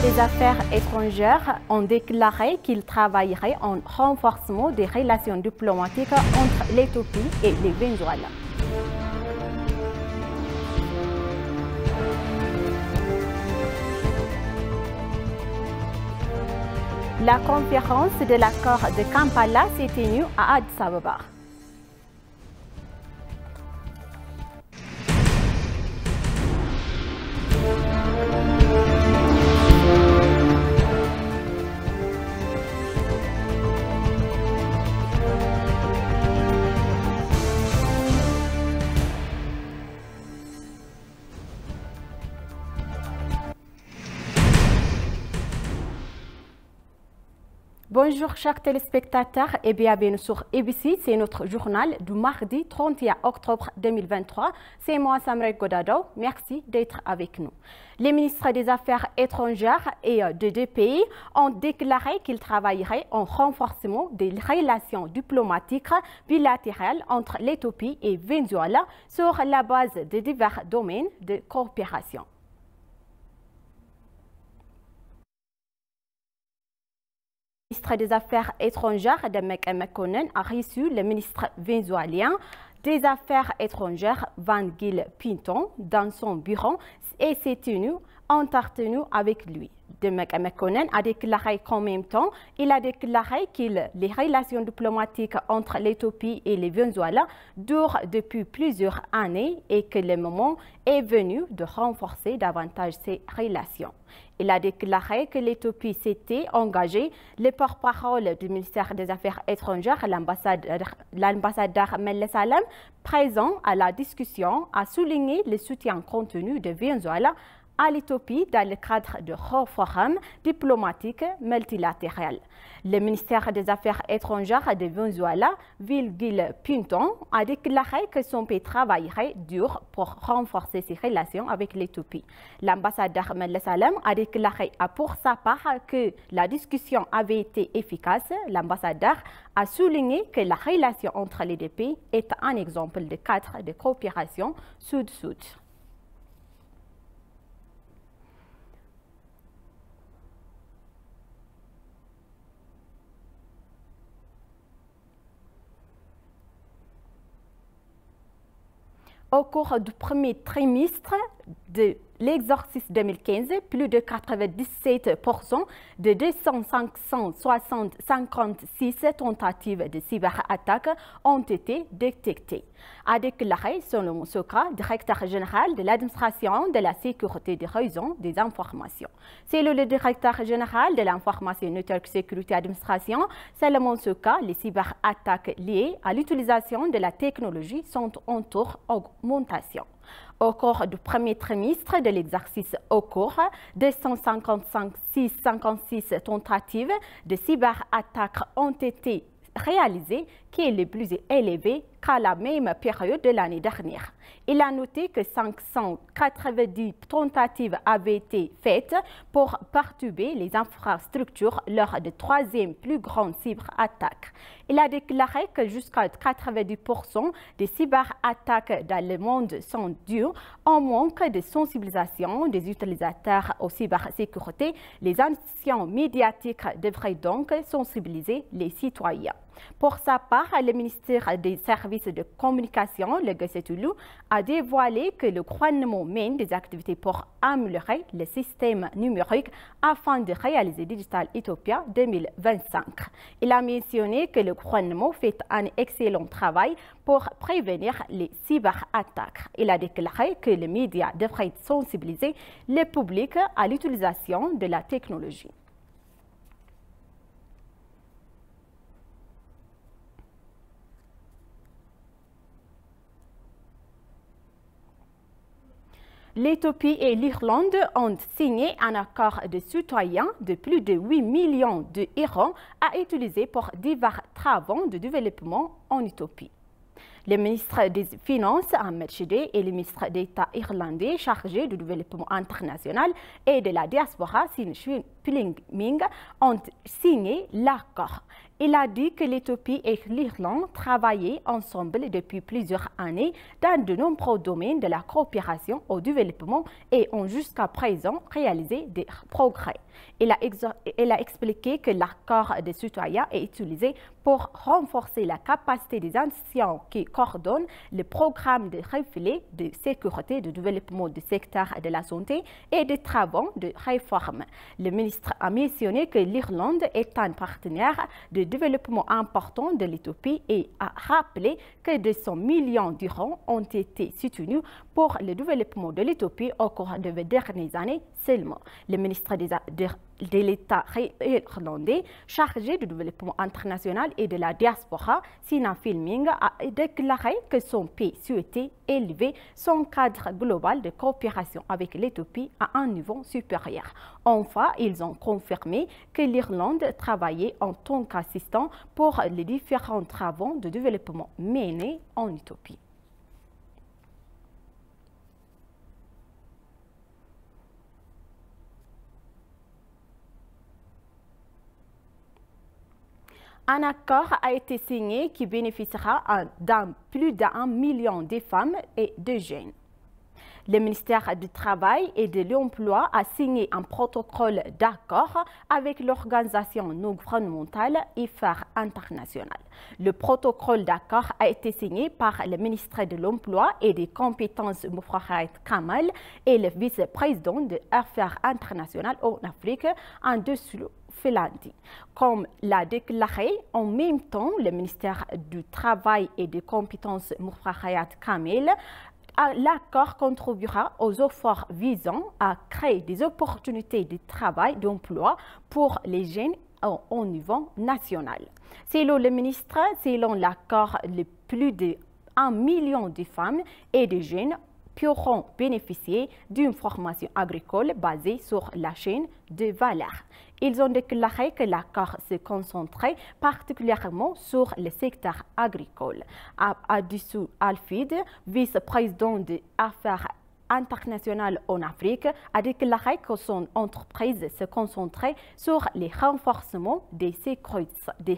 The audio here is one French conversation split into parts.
des Affaires étrangères ont déclaré qu'ils travailleraient en renforcement des relations diplomatiques entre l'Éthiopie et le Venezuela. La conférence de l'accord de Kampala s'est tenue à Addis Ababa. Bonjour chers téléspectateurs et bienvenue sur ABC, c'est notre journal du mardi 31 octobre 2023. C'est moi Samray Godado, merci d'être avec nous. Les ministres des Affaires étrangères et de deux pays ont déclaré qu'ils travailleraient en renforcement des relations diplomatiques bilatérales entre l'Éthiopie et Venezuela sur la base de divers domaines de coopération. Le ministre des Affaires étrangères, Demek Mekonnen, a reçu le ministre vénézuélien des Affaires étrangères, Van Gil Pinton, dans son bureau et s'est entretenu avec lui. Demek Mekonnen a déclaré qu'en même temps, il a déclaré que les relations diplomatiques entre l'Éthiopie et le Venezuela durent depuis plusieurs années et que le moment est venu de renforcer davantage ces relations. Il a déclaré que l'Éthiopie s'était engagée. Le porte-parole du ministère des Affaires étrangères, l'ambassadeur Meles Alem, présent à la discussion, a souligné le soutien contenu de Venezuela à l'Éthiopie dans le cadre de forum diplomatique multilatéral. Le ministère des Affaires étrangères de Venezuela, Van Gil Pinton, a déclaré que son pays travaillerait dur pour renforcer ses relations avec l'Éthiopie. L'ambassadeur Meles Alem a déclaré pour sa part que la discussion avait été efficace. L'ambassadeur a souligné que la relation entre les deux pays est un exemple de cadre de coopération sud-sud. Au cours du premier trimestre de l'exercice 2015, plus de 97% de 556 tentatives de cyberattaques ont été détectées, a déclaré Solomon Soka, directeur général de l'administration de la sécurité des réseaux des informations. Selon le directeur général de l'information Network Security Administration, Solomon Soka, les cyberattaques liées à l'utilisation de la technologie sont en augmentation. Au cours du premier trimestre de l'exercice au cours, 256 tentatives de cyberattaques ont été réalisées, qui est le plus élevé qu'à la même période de l'année dernière. Il a noté que 590 tentatives avaient été faites pour perturber les infrastructures lors de troisième plus grande cyberattaque. Il a déclaré que jusqu'à 90% des cyberattaques dans le monde sont dues au manque de sensibilisation des utilisateurs aux cybersécurité. Les institutions médiatiques devraient donc sensibiliser les citoyens. Pour sa part, le ministère des Services de communication, le Gessetulu, a dévoilé que le gouvernement mène des activités pour améliorer le système numérique afin de réaliser Digital Ethiopia 2025. Il a mentionné que le gouvernement fait un excellent travail pour prévenir les cyberattaques. Il a déclaré que les médias devraient sensibiliser le public à l'utilisation de la technologie. L'Éthiopie et l'Irlande ont signé un accord de soutien de plus de 8 millions d'euros à utiliser pour divers travaux de développement en Éthiopie. Le ministre des Finances, Ahmed Shide, et le ministre d'État irlandais chargé du développement international et de la diaspora, Sin Ming, ont signé l'accord. Il a dit que l'Éthiopie et l'Irlande travaillaient ensemble depuis plusieurs années dans de nombreux domaines de la coopération au développement et ont jusqu'à présent réalisé des progrès. Il a expliqué que l'accord des citoyens est utilisé pour renforcer la capacité des institutions qui coordonnent le programme de reflet de sécurité, de développement du secteur de la santé et des travaux de réforme. Le ministre a mentionné que l'Irlande est un partenaire de développement important de l'Éthiopie et a rappelé que 200 millions d'euros ont été soutenus pour le développement de l'Éthiopie au cours des dernières années seulement. Le ministre de l'État irlandais chargé du développement international et de la diaspora, Sina Filming, a déclaré que son pays souhaitait élever son cadre global de coopération avec l'Éthiopie à un niveau supérieur. Enfin, ils ont confirmé que l'Irlande travaillait en tant qu'assistant pour les différents travaux de développement menés en Éthiopie. Un accord a été signé qui bénéficiera d'un plus d'1 million de femmes et de jeunes. Le ministère du Travail et de l'Emploi a signé un protocole d'accord avec l'organisation non gouvernementale IFAR International. Le protocole d'accord a été signé par le ministre de l'Emploi et des Compétences Moufrahat Kamal et le vice-président de IFAR International en Afrique, Andesulu Felandi. Comme l'a déclaré en même temps le ministère du Travail et des Compétences Moufrahat Kamal, l'accord contribuera aux efforts visant à créer des opportunités de travail d'emploi pour les jeunes au niveau national. Selon le ministre, selon l'accord, plus de 1 million de femmes et de jeunes pourront bénéficier d'une formation agricole basée sur la chaîne de valeur. Ils ont déclaré que l'accord se concentrait particulièrement sur le secteur agricole. Adissou Alfid, vice-président des affaires internationales en Afrique, a déclaré que son entreprise se concentrait sur le renforcement des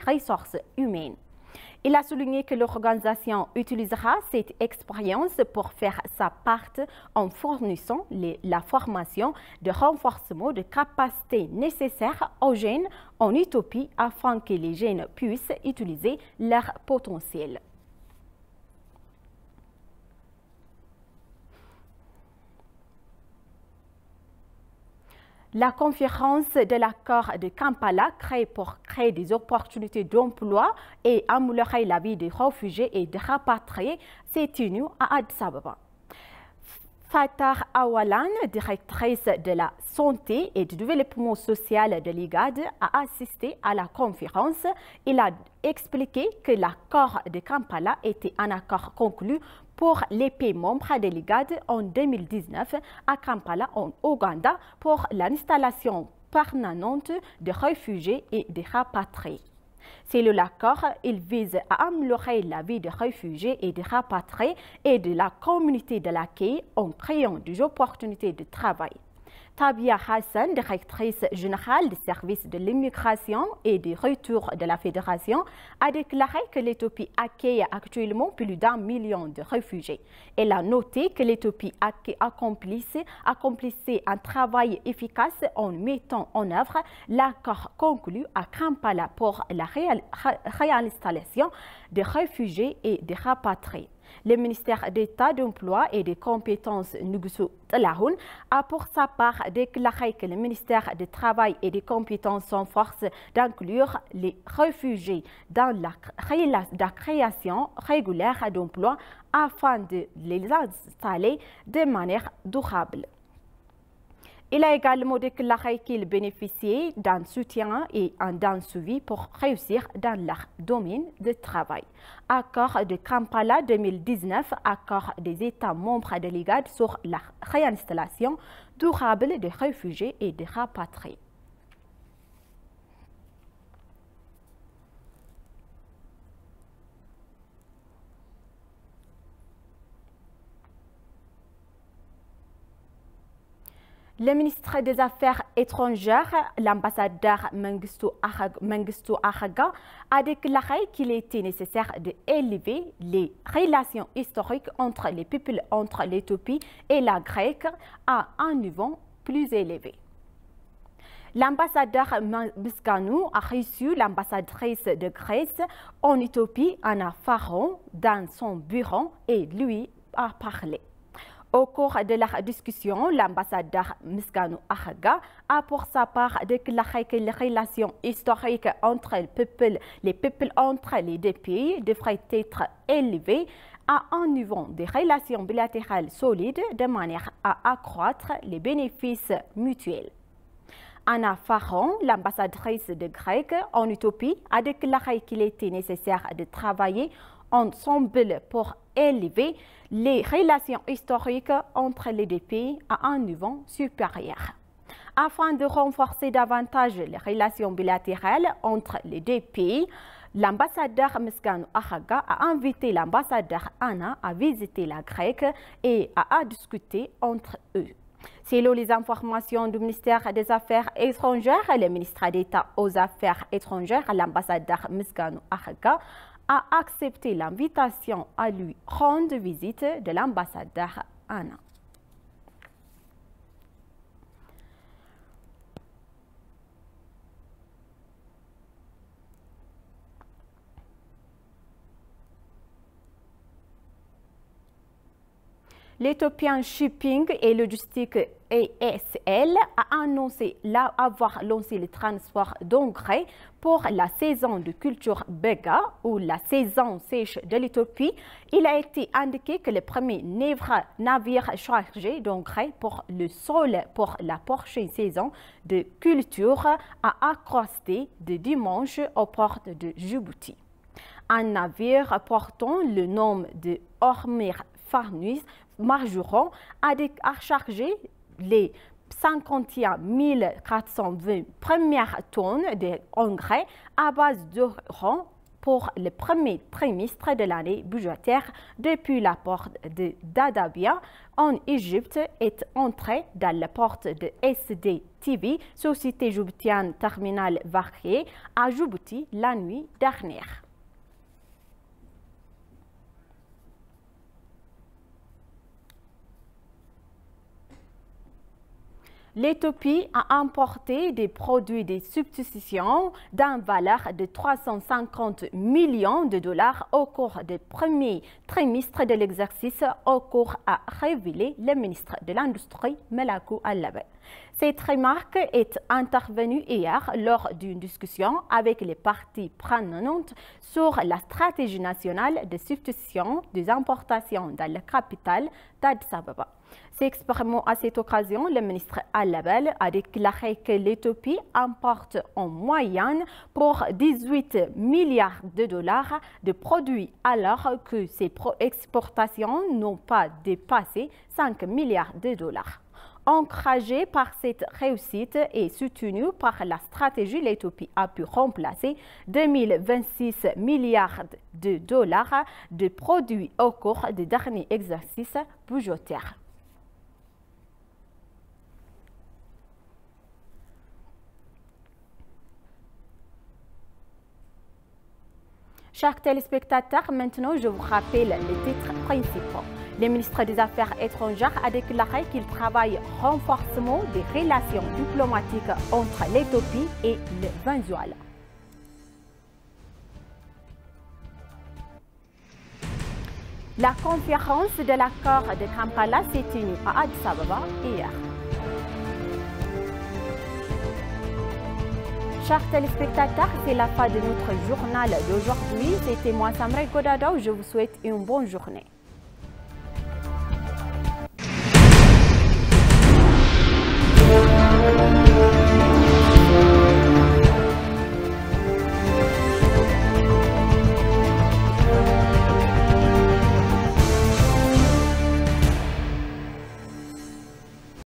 ressources humaines. Il a souligné que l'organisation utilisera cette expérience pour faire sa part en fournissant la formation de renforcement de capacités nécessaires aux jeunes en Éthiopie afin que les jeunes puissent utiliser leur potentiel. La conférence de l'accord de Kampala pour créer des opportunités d'emploi et améliorer la vie des réfugiés et des rapatriés s'est tenue à Addis Ababa. Fatah Awalan, directrice de la santé et du développement social de l'IGAD, a assisté à la conférence. Il a expliqué que l'accord de Kampala était un accord conclu pour les pays membres de l'IGAD en 2019 à Kampala, en Ouganda, pour l'installation permanente de réfugiés et de rapatriés. Selon l'accord, il vise à améliorer la vie des réfugiés et des rapatriés et de la communauté de l'accueil en créant des opportunités de travail. Tabia Hassan, directrice générale des services de l'immigration et du retour de la Fédération, a déclaré que l'Éthiopie accueille actuellement plus d'1 million de réfugiés. Elle a noté que l'Éthiopie accomplissait un travail efficace en mettant en œuvre l'accord conclu à Kampala pour la réinstallation des réfugiés et des rapatriés. Le ministère d'État d'Emploi et des Compétences Nugusu Tlahoun a pour sa part déclaré que le ministère du Travail et des Compétences s'efforce d'inclure les réfugiés dans la création régulière d'emplois afin de les installer de manière durable. Il a également déclaré qu'il bénéficiait d'un soutien et d'un suivi pour réussir dans leur domaine de travail. Accord de Kampala 2019, accord des États membres de l'IGAD sur la réinstallation durable des réfugiés et des rapatriés. Le ministre des Affaires étrangères, l'ambassadeur Mengistu Ahaga, a déclaré qu'il était nécessaire d'élever les relations historiques entre les peuples, entre l'Éthiopie et la Grèce à un niveau plus élevé. L'ambassadeur Misganou a reçu l'ambassadrice de Grèce en Éthiopie, Anna Faron, dans son bureau et lui a parlé. Au cours de la discussion, l'ambassadeur Misganou Ahaga a pour sa part déclaré que les relations historiques entre les peuples entre les deux pays devraient être élevées à un niveau de relations bilatérales solides de manière à accroître les bénéfices mutuels. Anna Faron, l'ambassadrice de Grèce en Éthiopie, a déclaré qu'il était nécessaire de travailler ensemble pour élever les relations historiques entre les deux pays à un niveau supérieur. Afin de renforcer davantage les relations bilatérales entre les deux pays, l'ambassadeur Misganou Ahaga a invité l'ambassadeur Anna à visiter la Grèce et à discuter entre eux. Selon les informations du ministère des Affaires étrangères, le ministre d'État aux Affaires étrangères, l'ambassadeur Misganou Ahaga, a accepté l'invitation à lui rendre visite de l'ambassadeur Anna. L'Ethiopian Shipping et Logistique ESL a annoncé avoir lancé le transport d'engrais pour la saison de culture Bega ou la saison sèche de l'Éthiopie. Il a été indiqué que le premier navire chargé d'engrais pour le sol pour la prochaine saison de culture a accosté de dimanche au port de Djibouti. Un navire portant le nom de Ormir Farnus Marjuron a chargé les 51 420 premières tonnes d'engrais à base d'euros pour le premier trimestre de l'année budgétaire depuis la porte de Dadabia en Égypte est entré dans la porte de SDTV, Société Djiboutienne Terminal Varié, à Djibouti la nuit dernière. L'Éthiopie a importé des produits de substitution d'une valeur de 350 millions de dollars au cours du premier trimestre de l'exercice, au cours a révélé le ministre de l'Industrie, Melakou Allabe. Cette remarque est intervenue hier lors d'une discussion avec les parties prenantes sur la stratégie nationale de substitution des importations dans la capitale d'Addis Ababa. S'exprimant à cette occasion, le ministre Allabe a déclaré que l'Éthiopie importe en moyenne pour 18 milliards de dollars de produits alors que ses exportations n'ont pas dépassé 5 milliards de dollars. Encouragée par cette réussite et soutenue par la stratégie, l'Éthiopie a pu remplacer 2026 milliards de dollars de produits au cours du dernier exercice budgétaire. Chers téléspectateurs, maintenant je vous rappelle les titres principaux. Le ministre des Affaires étrangères a déclaré qu'il travaille au renforcement des relations diplomatiques entre l'Éthiopie et le Venezuela. La conférence de l'accord de Kampala s'est tenue à Addis Ababa hier. Chers téléspectateurs, c'est la fin de notre journal d'aujourd'hui. C'était moi, Samray Godado. Je vous souhaite une bonne journée.